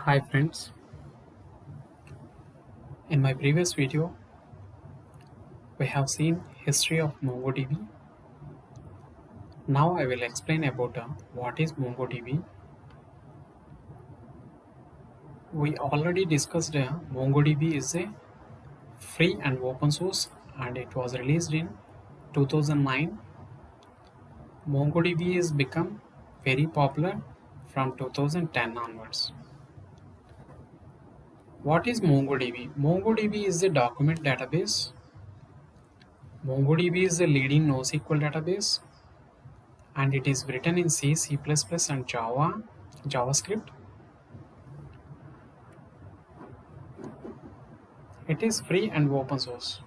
Hi friends, in my previous video we have seen history of MongoDB. Now I will explain about what is MongoDB. We already discussed MongoDB is a free and open source and it was released in 2009. MongoDB has become very popular from 2010 onwards. What is MongoDB? MongoDB is a document database. MongoDB is a leading NoSQL database and it is written in C, C++, and JavaScript. It is free and open source.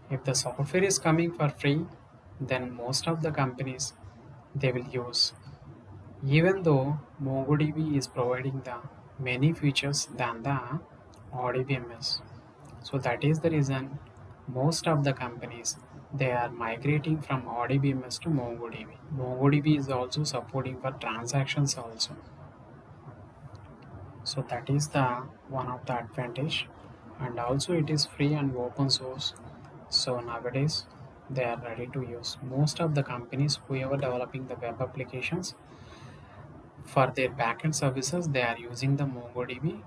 If the software is coming for free, then most of the companies they will use. Even though MongoDB is providing the many features than the RDBMS. So that is the reason most of the companies they are migrating from RDBMS to MongoDB. MongoDB is also supporting for transactions also. So that is the one of the advantage, and also it is free and open source. So nowadays they are ready to use. Most of the companies whoever developing the web applications for their backend services they are using the MongoDB,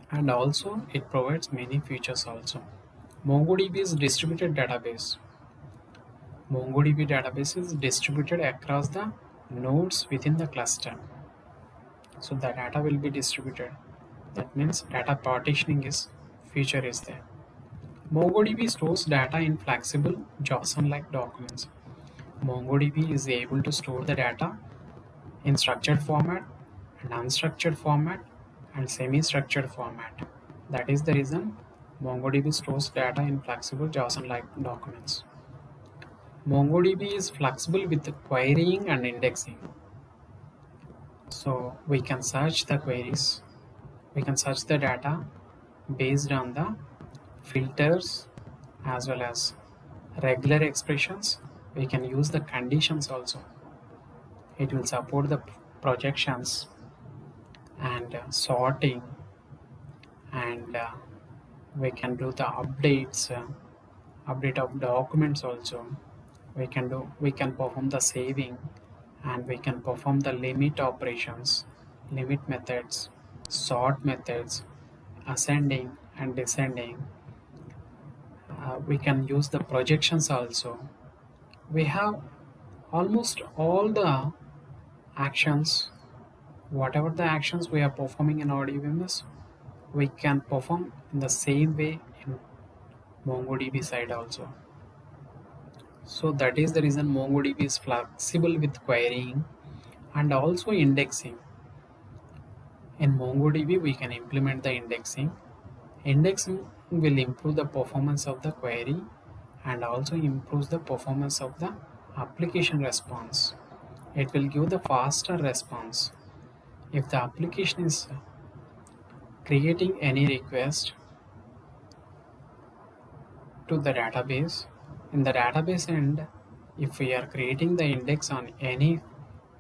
and also it provides many features also. MongoDB is distributed database. MongoDB database is distributed across the nodes within the cluster. So the data will be distributed. That means data partitioning is feature is there. MongoDB stores data in flexible JSON-like documents. MongoDB is able to store the data in structured format and unstructured format and semi-structured format. That is the reason MongoDB stores data in flexible JSON-like documents. MongoDB is flexible with the querying and indexing. So we can search the queries, we can search the data based on the filters as well as regular expressions. We can use the conditions also. It will support the projections and sorting, and we can do the updates, update of documents also. We can perform the saving, and we can perform the limit operations, limit methods, sort methods, ascending and descending. We can use the projections also. We have almost all the actions, whatever the actions we are performing in our DBMS, we can perform in the same way in MongoDB side also. So that is the reason MongoDB is flexible with querying and also indexing. In MongoDB we can implement the indexing. Indexing will improve the performance of the query and also improves the performance of the application response. It will give the faster response. If the application is creating any request to the database, in the database end, if we are creating the index on any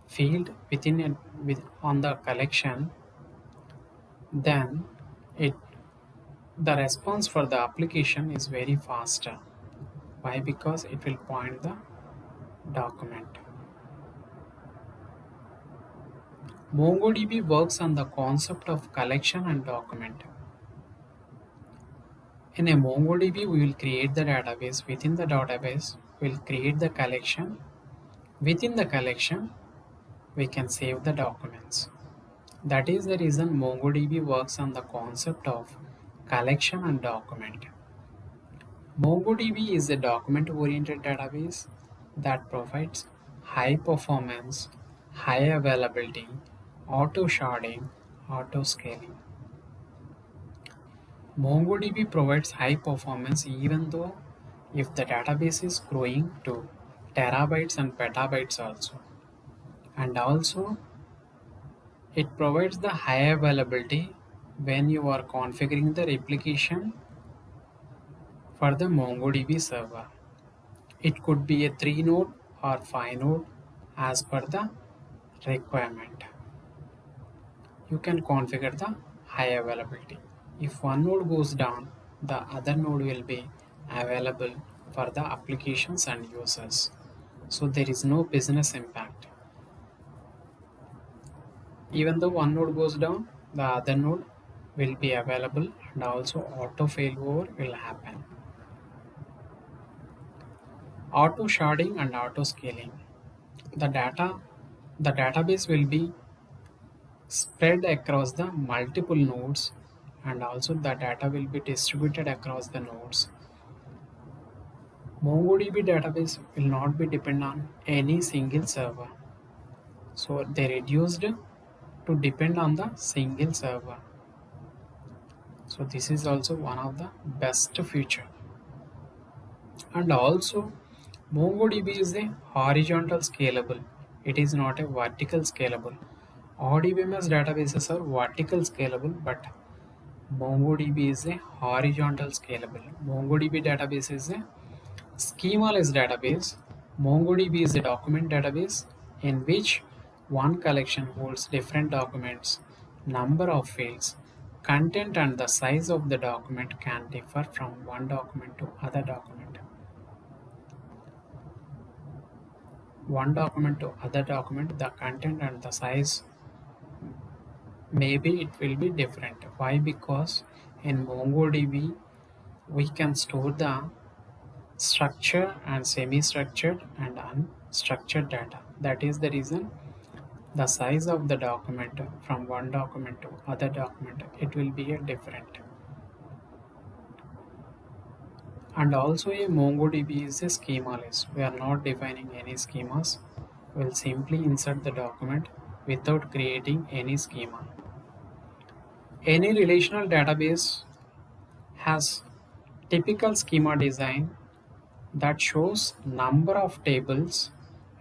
field on the collection, then the response for the application is very faster. Why? Because it will point the document. MongoDB works on the concept of collection and document. In a MongoDB, we will create the database. Within the database, we will create the collection. Within the collection, we can save the documents. That is the reason MongoDB works on the concept of collection and document. MongoDB is a document-oriented database that provides high performance, high availability, auto sharding, auto scaling. MongoDB provides high performance even though if the database is growing to terabytes and petabytes also. And also it provides the high availability when you are configuring the replication for the MongoDB server. It could be a 3 node or 5 node as per the requirement. you can configure the high availability. If one node goes down, the other node will be available for the applications and users. So there is no business impact. Even though one node goes down, the other node will be available and also auto failover will happen. Auto sharding and auto scaling. The database will be spread across the multiple nodes and also the data will be distributed across the nodes. MongoDB database will not be dependent on any single server. So they reduced to depend on the single server. So this is also one of the best feature. And also MongoDB is a horizontal scalable. It is not a vertical scalable. RDBMS databases are vertical scalable, but MongoDB is a horizontal scalable. MongoDB database is a schemaless database. MongoDB is a document database in which one collection holds different documents, number of fields, content and the size of the document can differ from one document to other document. One document to other document, the content and the size maybe it will be different. Why? Because in MongoDB we can store the structured and semi-structured and unstructured data. That is the reason the size of the document from one document to other document it will be a different. And also a MongoDB is a schemaless. We are not defining any schemas. We'll simply insert the document without creating any schema. Any relational database has typical schema design that shows number of tables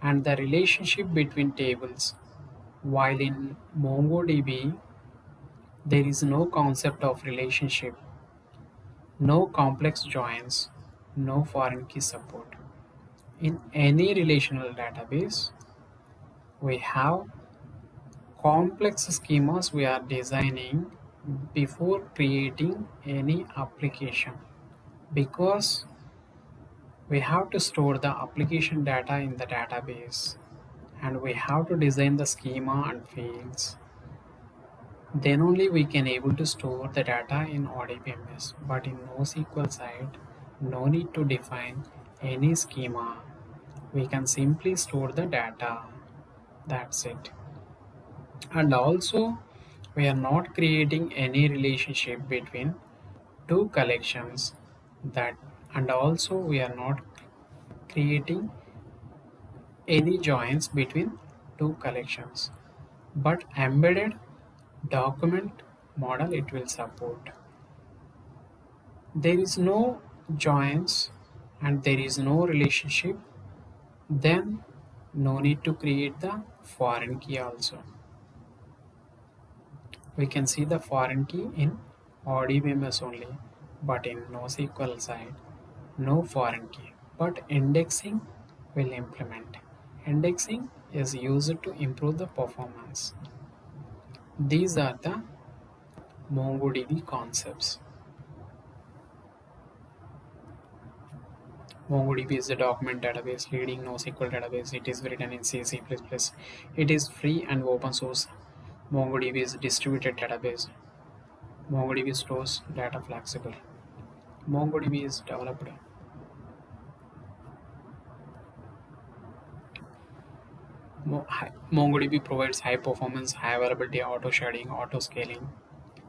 and the relationship between tables, while in MongoDB there is no concept of relationship, no complex joins, no foreign key support. In any relational database we have complex schemas we are designing before creating any application, because we have to store the application data in the database and we have to design the schema and fields. Then only we can able to store the data in RDBMS. But in NoSQL side, no need to define any schema. We can simply store the data. That's it. And also we are not creating any relationship between two collections, that and also we are not creating any joins between two collections, but embedded document model it will support. There is no joins and there is no relationship, then no need to create the foreign key also. We can see the foreign key in RDBMS only, but in NoSQL side, no foreign key. But indexing will implement. Indexing is used to improve the performance. These are the MongoDB concepts. MongoDB is a document database, leading NoSQL database. It is written in C, C++. It is free and open source. MongoDB is a distributed database. MongoDB stores data flexible. MongoDB is developed. MongoDB provides high performance, high availability, auto sharding, auto scaling.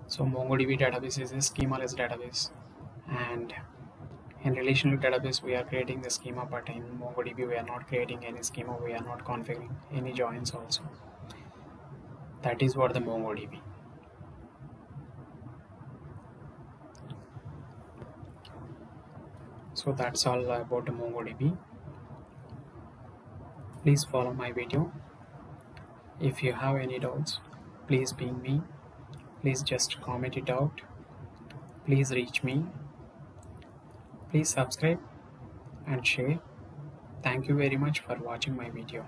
So MongoDB database is a schemaless database, and in relational database we are creating the schema, but in MongoDB we are not creating any schema. We are not configuring any joins also. That is what the MongoDB. So that's all about the MongoDB. Please follow my video. If you have any doubts, please ping me. Please just comment it out. Please reach me. Please subscribe and share. Thank you very much for watching my video.